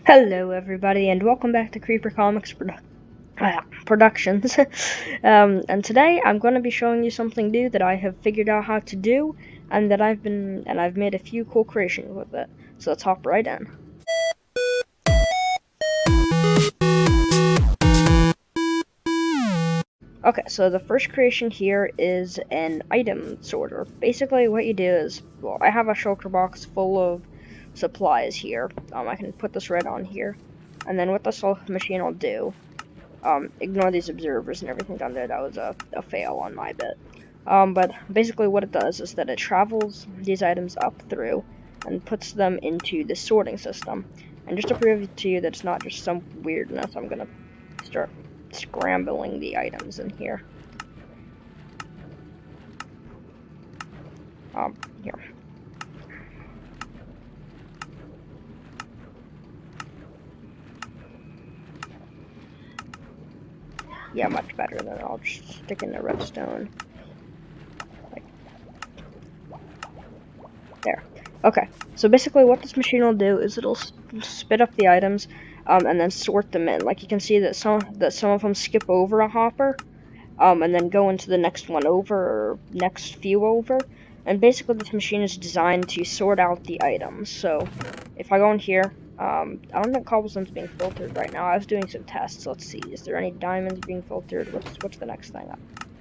Hello, everybody, and welcome back to Creeper Comics Productions. And today I'm going to be showing you something new that I have figured out how to do, and that I've made a few cool creations with it. So let's hop right in. Okay, so the first creation here is an item sorter. Basically, what you do is, well, I have a shulker box full of supplies here. I can put this right on here, and then what this machine will do. Ignore these observers and everything down there. That was a fail on my bit. But basically what it does is that it travels these items up through and puts them into the sorting system. And just to prove to you that it's not just some weirdness, I'm gonna start scrambling the items in here. Here. Yeah, much better than I'll just stick in the redstone. Like, there. Okay, so basically what this machine will do is it'll spit up the items and then sort them in. Like you can see that some of them skip over a hopper and then go into the next one over or next few over. And basically this machine is designed to sort out the items. So if I go in here, I don't think cobblestone's being filtered right now. I was doing some tests. Let's see. Is there any diamonds being filtered? What's the next thing up?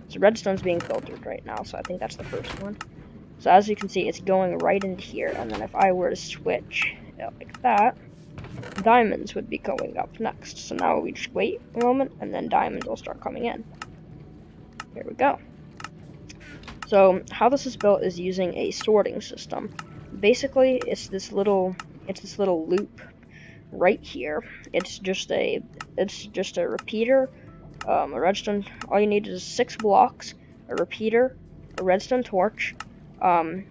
So redstone's being filtered right now, so I think that's the first one. So as you can see, it's going right into here, and then if I were to switch it like that, diamonds would be going up next. So now we just wait a moment, and then diamonds will start coming in. Here we go. So how this is built is using a sorting system. Basically, it's this little loop right here. It's just a repeater, a redstone. All you need is 6 blocks, a repeater, a redstone torch, some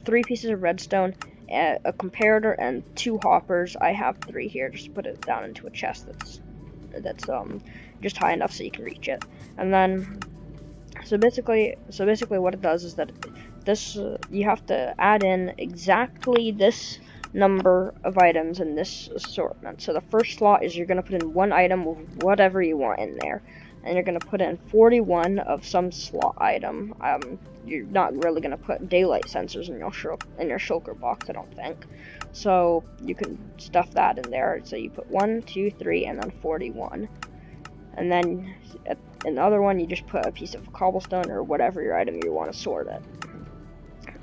3 pieces of redstone, a comparator, and 2 hoppers. I have 3 here. Just put it down into a chest that's just high enough so you can reach it. And then so basically what it does is that this you have to add in exactly this number of items in this assortment. So the first slot is you're going to put in 1 item with whatever you want in there, and you're going to put in 41 of some slot item. You're not really going to put daylight sensors in your shulker box, I don't think. So you can stuff that in there. So you put 1, 2, 3, and then 41. And then in the other one, you just put a piece of cobblestone or whatever your item you want to sort it.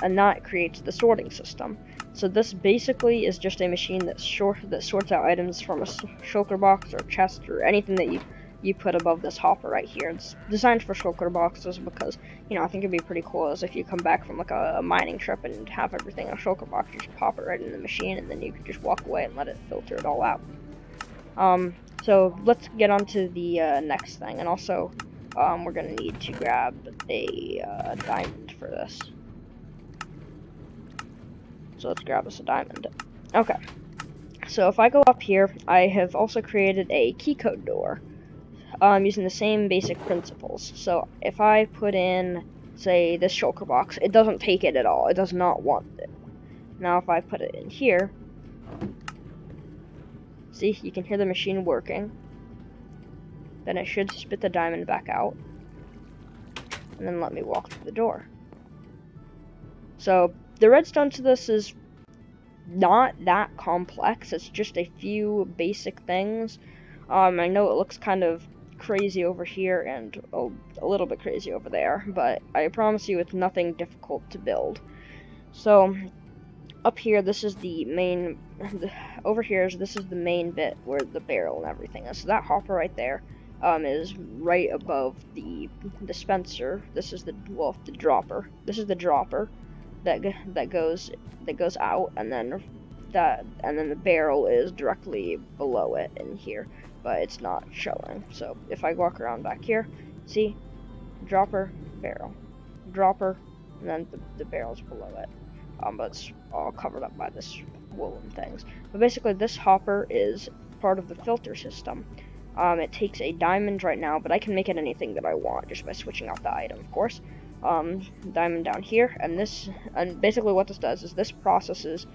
And that creates the sorting system. So this basically is just a machine that sorts out items from a shulker box or chest or anything that you put above this hopper right here. It's designed for shulker boxes because, you know, I think it'd be pretty cool as if you come back from like a mining trip and have everything in a shulker box, you just pop it right in the machine and then you can just walk away and let it filter it all out. So let's get on to the next thing, and also we're going to need to grab a diamond for this. So let's grab us a diamond. Okay, so if I go up here, I have also created a key code door using the same basic principles. So if I put in, say, this shulker box, it doesn't take it at all. It does not want it. Now if I put it in here, see, you can hear the machine working. Then it should spit the diamond back out. And then let me walk through the door. So the redstone to this is not that complex. It's just a few basic things. I know it looks kind of crazy over here and a little bit crazy over there, but I promise you it's nothing difficult to build. So up here, this is the main. Over here, this is the main bit where the barrel and everything is. So that hopper right there is right above the dispenser. This is the dropper. This is the dropper that goes out, and then the barrel is directly below it in here, but it's not showing. So if I walk around back here, see, dropper, barrel, dropper, and then the barrel's below it. But it's all covered up by this woolen things. But basically, this hopper is part of the filter system. It takes a diamond right now, but I can make it anything that I want just by switching out the item, of course. Diamond down here, and basically what this does is this processes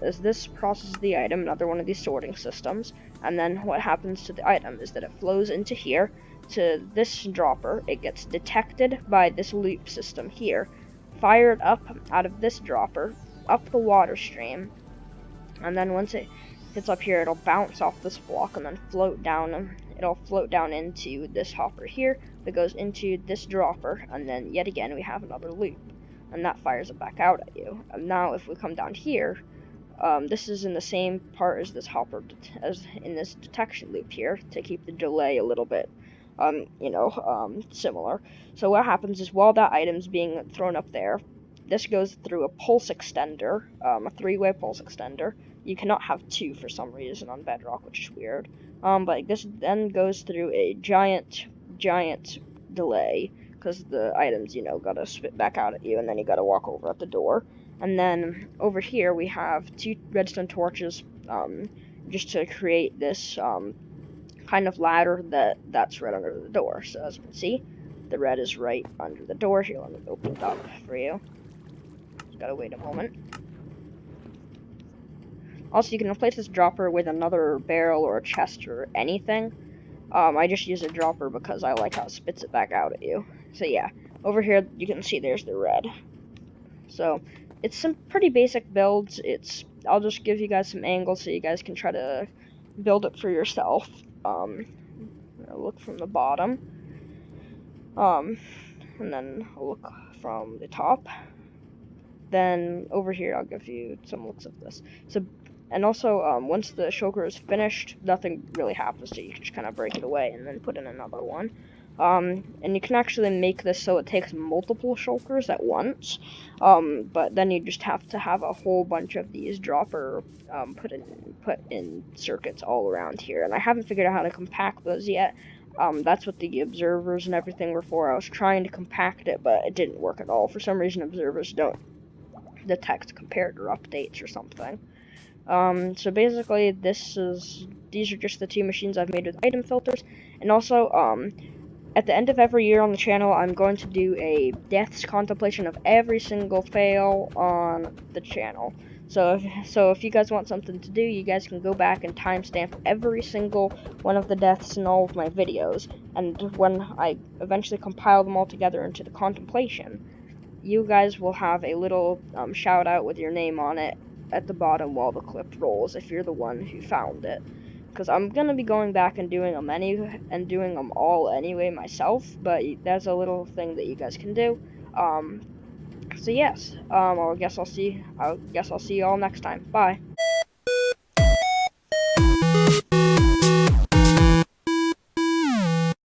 is this processes the item, another one of these sorting systems, and then what happens to the item is that it flows into here, to this dropper. It gets detected by this loop system here, fired up out of this dropper, up the water stream, and then once it hits up here, it'll bounce off this block and then float down. It'll float down into this hopper here that goes into this dropper, and then yet again we have another loop, and that fires it back out at you. And now if we come down here, this is in the same part as this hopper, as in this detection loop here, to keep the delay a little bit, similar. So what happens is while that item's being thrown up there, this goes through a pulse extender, a three-way pulse extender. You cannot have two for some reason on Bedrock, which is weird. But this then goes through a giant delay, because the items, gotta spit back out at you, and then you gotta walk over at the door. And then over here we have two redstone torches, just to create this kind of ladder that's right under the door. So as you can see, the red is right under the door. Here, let me open it up for you. Just gotta wait a moment. Also, you can replace this dropper with another barrel or a chest or anything. I just use a dropper because I like how it spits it back out at you. So yeah, over here you can see there's the red. So it's some pretty basic builds. I'll just give you guys some angles so you guys can try to build it for yourself. I'll look from the bottom. And then I'll look from the top. Then over here I'll give you some looks of this. And also, once the shulker is finished, nothing really happens to it. You can just kind of break it away and then put in another one. And you can actually make this so it takes multiple shulkers at once. But then you just have to have a whole bunch of these dropper put in circuits all around here. And I haven't figured out how to compact those yet. That's what the observers and everything were for. I was trying to compact it, but it didn't work at all. For some reason, observers don't detect comparator updates or something. So basically, these are just the two machines I've made with item filters, and also, at the end of every year on the channel, I'm going to do a deaths contemplation of every single fail on the channel. So if you guys want something to do, you guys can go back and timestamp every single one of the deaths in all of my videos, and when I eventually compile them all together into the contemplation, you guys will have a little shout out with your name on it at the bottom while the clip rolls if you're the one who found it, because I'm gonna be going back and doing them all anyway myself, but that's a little thing that you guys can do. So yes, I guess I'll see you all next time. Bye.